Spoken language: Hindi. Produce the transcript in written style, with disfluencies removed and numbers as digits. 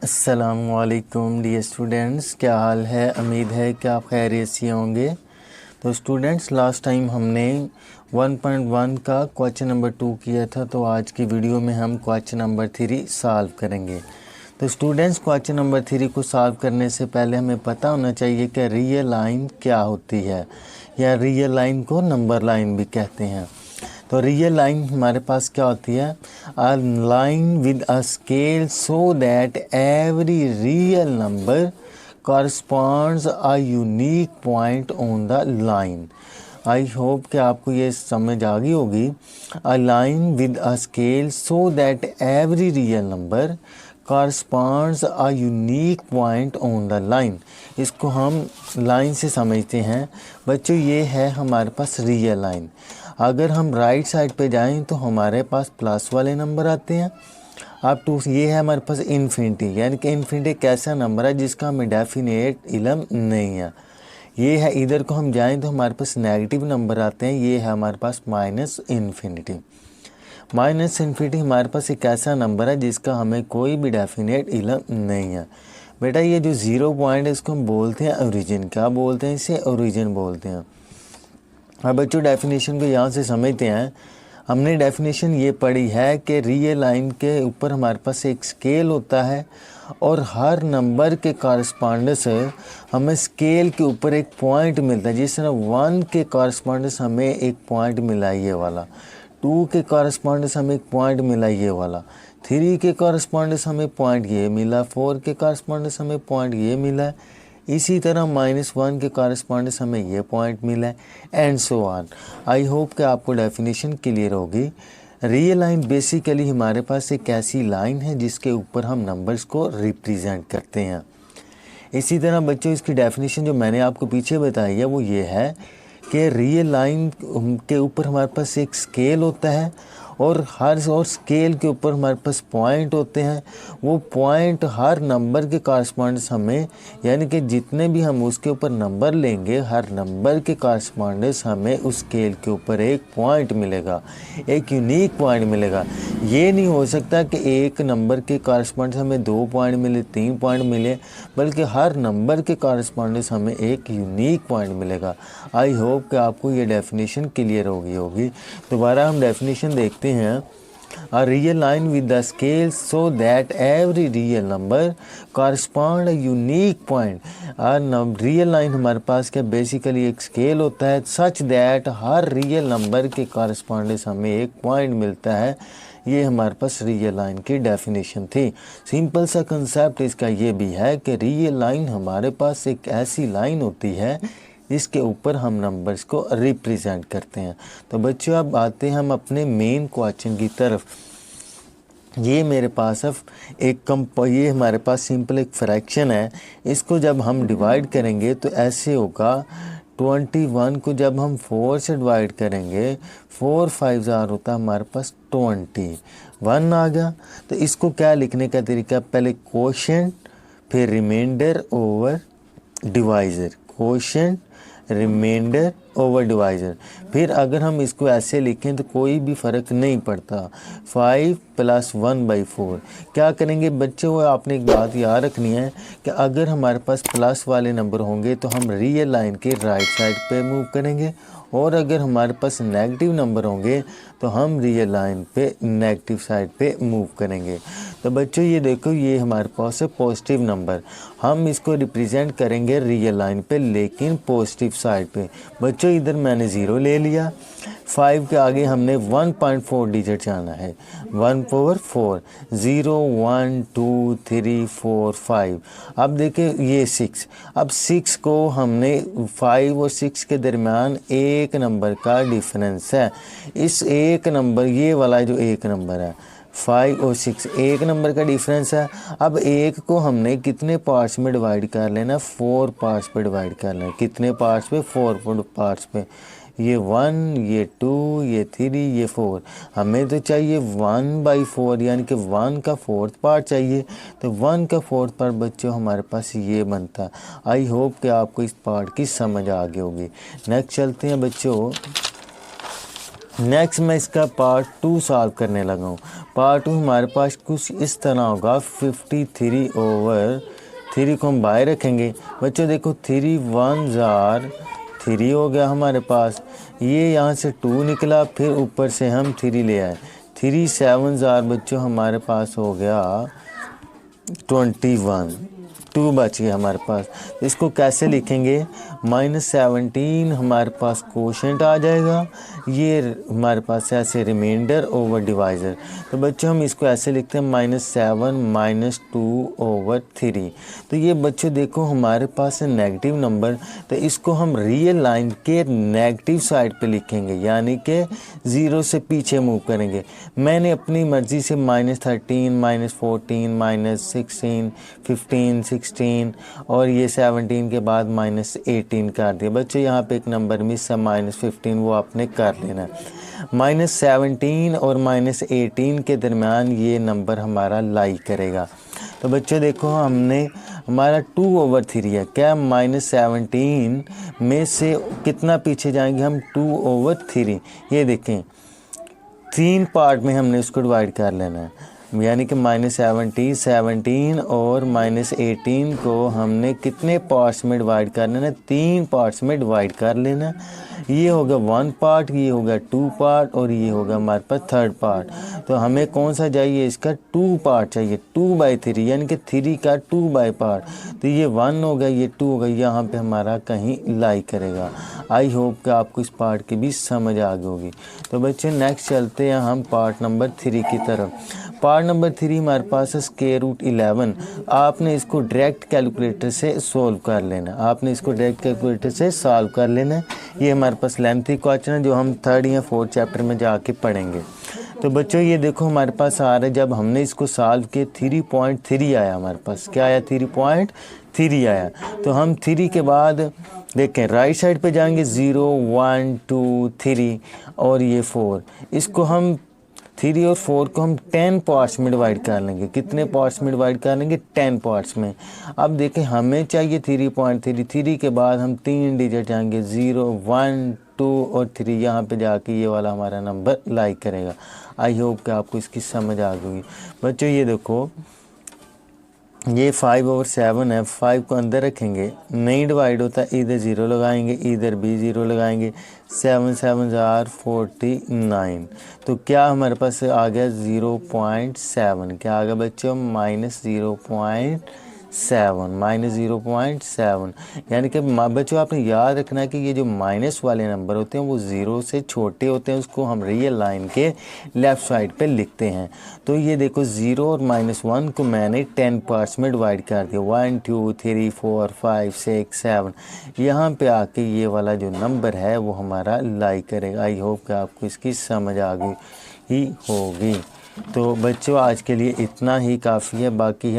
अस्सलामुअलैकुम डियर स्टूडेंट्स, क्या हाल है। उम्मीद है कि आप खैरियत से होंगे। तो स्टूडेंट्स, लास्ट टाइम हमने 1.1 का क्वेश्चन नंबर 2 किया था, तो आज की वीडियो में हम क्वेश्चन नंबर 3 सॉल्व करेंगे। तो स्टूडेंट्स, क्वेश्चन नंबर 3 को सॉल्व करने से पहले हमें पता होना चाहिए कि रियल लाइन क्या होती है, या रियल लाइन को नंबर लाइन भी कहते हैं। तो रियल लाइन हमारे पास क्या होती है? A line with a scale so that every real number corresponds a unique point on the line. I hope कि आपको ये समझ आ गई होगी। A line with a scale so that every real number corresponds a unique point on the line. इसको हम लाइन से समझते हैं बच्चों। ये है हमारे पास रियल लाइन। अगर हम राइट साइड पे जाएं तो हमारे पास प्लस वाले नंबर आते हैं। अब टू ये है हमारे पास इन्फिनिटी, यानी कि इन्फिनिटी एक ऐसा नंबर है जिसका हमें डेफिनेट इल्म नहीं है। ये है, इधर को हम जाएं तो हमारे पास नेगेटिव नंबर आते हैं। ये है हमारे पास माइनस इन्फिनिटी। माइनस इन्फिनिटी हमारे पास एक ऐसा नंबर है जिसका हमें कोई भी डेफिनेट इल्म नहीं है। बेटा, ये जो 0 पॉइंट है इसको हम बोलते हैं ओरिजिन। क्या बोलते हैं इसे? ओरिजिन बोलते हैं। अब बच्चों, डेफिनेशन को यहाँ से समझते हैं। हमने डेफिनेशन ये पढ़ी है कि रियल लाइन के ऊपर हमारे पास एक स्केल होता है और हर नंबर के कॉरस्पॉन्डेंस हमें स्केल के ऊपर एक पॉइंट मिलता है। जिस तरह 1 के कॉरस्पॉन्डेंस हमें एक पॉइंट मिला ये वाला, 2 के कॉरस्पॉन्डेंस हमें एक पॉइंट मिला ये वाला, 3 के कॉरस्पॉन्डेंस हमें पॉइंट ये मिला, 4 के कॉरस्पॉन्डेंस हमें पॉइंट ये मिला। इसी तरह -1 के कॉरस्पॉन्डेंस हमें ये पॉइंट मिला है, and so on. I hope कि आपको डेफिनेशन क्लियर होगी। रियल लाइन बेसिकली हमारे पास एक ऐसी लाइन है जिसके ऊपर हम नंबर्स को रिप्रेजेंट करते हैं। इसी तरह बच्चों, इसकी डेफिनेशन जो मैंने आपको पीछे बताई है वो ये है कि रियल लाइन के ऊपर हमारे पास एक स्केल होता है और हर स्केल के ऊपर हमारे पास पॉइंट होते हैं। वो पॉइंट हर नंबर के कॉरस्पॉन्डेंस हमें, यानी कि जितने भी हम उसके ऊपर नंबर लेंगे, हर नंबर के कॉरस्पॉन्डेंस हमें उस स्केल के ऊपर एक पॉइंट मिलेगा, एक यूनिक पॉइंट मिलेगा। ये नहीं हो सकता कि एक नंबर के कॉरस्पॉन्डेंस हमें 2 पॉइंट मिले, 3 पॉइंट मिले, बल्कि हर नंबर के कॉरस्पॉन्डेंस हमें एक यूनिक पॉइंट मिलेगा। आई होप कि आपको ये डेफिनेशन क्लियर हो गई होगी। दोबारा हम डेफिनेशन देखते हैं। A real line with the scale so that every real number correspond a unique point। Real line हमारे पास क्या बेसिकली एक स्केल होता है such that her real number के कॉरस्पॉन्डेंस हमें एक पॉइंट मिलता है। ये हमारे पास रियल लाइन की डेफिनेशन थी। सिंपल सा कंसेप्ट इसका ये भी है कि रियल लाइन हमारे पास एक ऐसी लाइन होती है जिसके ऊपर हम नंबर्स को रिप्रेजेंट करते हैं। तो बच्चों, अब आते हैं हम अपने मेन क्वेश्चन की तरफ। ये मेरे पास अब ये हमारे पास सिंपल एक फ्रैक्शन है। इसको जब हम डिवाइड करेंगे तो ऐसे होगा। 21 को जब हम 4 से डिवाइड करेंगे, 4 5 ज़ार होता है हमारे पास 21 आ गया। तो इसको क्या लिखने का तरीका? पहले कोशेंट, फिर remainder over divisor, quotient remainder over divisor. फिर अगर हम इसको ऐसे लिखें तो कोई भी फ़र्क नहीं पड़ता। 5 + 1/4 क्या करेंगे बच्चों? आपने एक बात याद रखनी है कि अगर हमारे पास प्लस वाले नंबर होंगे तो हम रियल लाइन के राइट साइड पे मूव करेंगे, और अगर हमारे पास नेगेटिव नंबर होंगे तो हम रियल लाइन पे नेगेटिव साइड पे मूव करेंगे। तो बच्चों, ये देखो, ये हमारे पास है पॉजिटिव नंबर। हम इसको रिप्रेजेंट करेंगे रियल लाइन पे, लेकिन पॉजिटिव साइड पे। बच्चों, इधर मैंने 0 ले लिया। 5 के आगे हमने 1.4 डिजिट जाना है। 1/4 0 1 2 3 4 5। अब देखिए ये 6। अब 6 को हमने 5 और 6 के दरमियान एक नंबर का डिफरेंस है। इस एक नंबर, ये वाला जो एक नंबर है 5 और 6, एक नंबर का डिफरेंस है। अब एक को हमने कितने पार्ट्स में डिवाइड कर लेना? 4 पार्ट्स पे डिवाइड कर लेना। कितने पार्ट्स पे? 4 पार्ट्स पे। ये 1, ये 2, ये 3, ये 4। हमें तो चाहिए 1/4, यानी कि 1 का 4th पार्ट चाहिए। तो 1 का 4th पार्ट बच्चों हमारे पास ये बनता है। आई होप कि आपको इस पार्ट की समझ आ गई होगी। नेक्स्ट चलते हैं बच्चों। नेक्स्ट मैं इसका पार्ट 2 सॉल्व करने लगा हूँ। पार्ट 2 हमारे पास कुछ इस तरह होगा। 53/3 को हम बाय रखेंगे। बच्चों देखो 3 1s are 3 हो गया हमारे पास। ये यहाँ से 2 निकला, फिर ऊपर से हम 3 ले आए। 3 7s are बच्चों हमारे पास हो गया 21। 2 बच गया हमारे पास। इसको कैसे लिखेंगे? -17 हमारे पास कोशेंट आ जाएगा, ये हमारे पास ऐसे रिमाइंडर ओवर डिवाइज़र। तो बच्चों हम इसको ऐसे लिखते हैं -7 -2/3। तो ये बच्चों देखो हमारे पास है नेगेटिव नंबर, तो इसको हम रियल लाइन के नेगेटिव साइड पे लिखेंगे, यानी कि 0 से पीछे मूव करेंगे। मैंने अपनी मर्ज़ी से -13 -14 -16 15 16 और ये 17 के बाद -18 कर दिया। बच्चों यहाँ पे एक नंबर मिस है -15, वो आपने कर लेना है। -17 और -18 के दरमियान ये नंबर हमारा लाई करेगा। तो बच्चों देखो हमने हमारा 2/3 है क्या? -17 में से कितना पीछे जाएंगे हम? 2/3। ये देखें 3 पार्ट में हमने इसको डिवाइड कर लेना है, यानी कि -17 और -18 को हमने कितने पार्ट्स में डिवाइड कर लेना है? 3 पार्ट्स में डिवाइड कर लेना। ये होगा 1 पार्ट, ये होगा 2 पार्ट और ये होगा हमारे पास 3rd पार्ट। तो हमें कौन सा चाहिए? इसका 2 पार्ट चाहिए, 2/3 यानी कि 3 का 2 बाई पार्ट। तो ये 1 होगा, ये 2 होगा, यहाँ पे हमारा कहीं लाई करेगा। आई होप कि आपको इस पार्ट की भी समझ आ गई होगी। तो बच्चे नेक्स्ट चलते हैं हम पार्ट नंबर 3 की तरफ। पार्ट नंबर 3 हमारे पास है √11। आपने इसको डायरेक्ट कैलकुलेटर से सॉल्व कर लेना। आपने इसको डायरेक्ट कैलकुलेटर से सॉल्व कर लेना। ये हमारे पास लेंथी क्वेश्चन है जो हम 3rd या 4th चैप्टर में जाके पढ़ेंगे। तो बच्चों ये देखो हमारे पास आ रहा है, जब हमने इसको सॉल्व किया 3.3 आया हमारे पास। क्या आया? 3.3 आया। तो हम 3 के बाद देखें राइट साइड पे जाएंगे 0 1 2 3 और ये 4। इसको हम 3 और 4 को हम 10 पार्ट्स में डिवाइड कर लेंगे। कितने पार्ट्स में डिवाइड कर लेंगे? 10 पार्ट्स में। अब देखें हमें चाहिए 3.3। 3 के बाद हम 3 डिजिट जाएंगे 0 1 2 और 3। यहाँ पे जाके ये वाला हमारा नंबर लाई करेगा। आई होप कि आपको इसकी समझ आ गई। बच्चों ये देखो ये 5/7 है। 5 को अंदर रखेंगे, नहीं डिवाइड होता, इधर 0 लगाएंगे, इधर भी 0 लगाएंगे। 7 7s are 49। तो क्या हमारे पास आ गया? 0.7। क्या आ गया बच्चों? -0.7 यानी कि बच्चों आपने याद रखना है कि ये जो माइनस वाले नंबर होते हैं वो 0 से छोटे होते हैं, उसको हम रियल लाइन के लेफ़्ट साइड पे लिखते हैं। तो ये देखो 0 और -1 को मैंने 10 पार्ट्स में डिवाइड कर दिया। 1 2 3 4 5 6 7। यहाँ पे आके ये वाला जो नंबर है वो हमारा लाई करेगा। आई होप कि आपको इसकी समझ आ गई ही होगी। तो बच्चों आज के लिए इतना ही काफ़ी है, बाकी है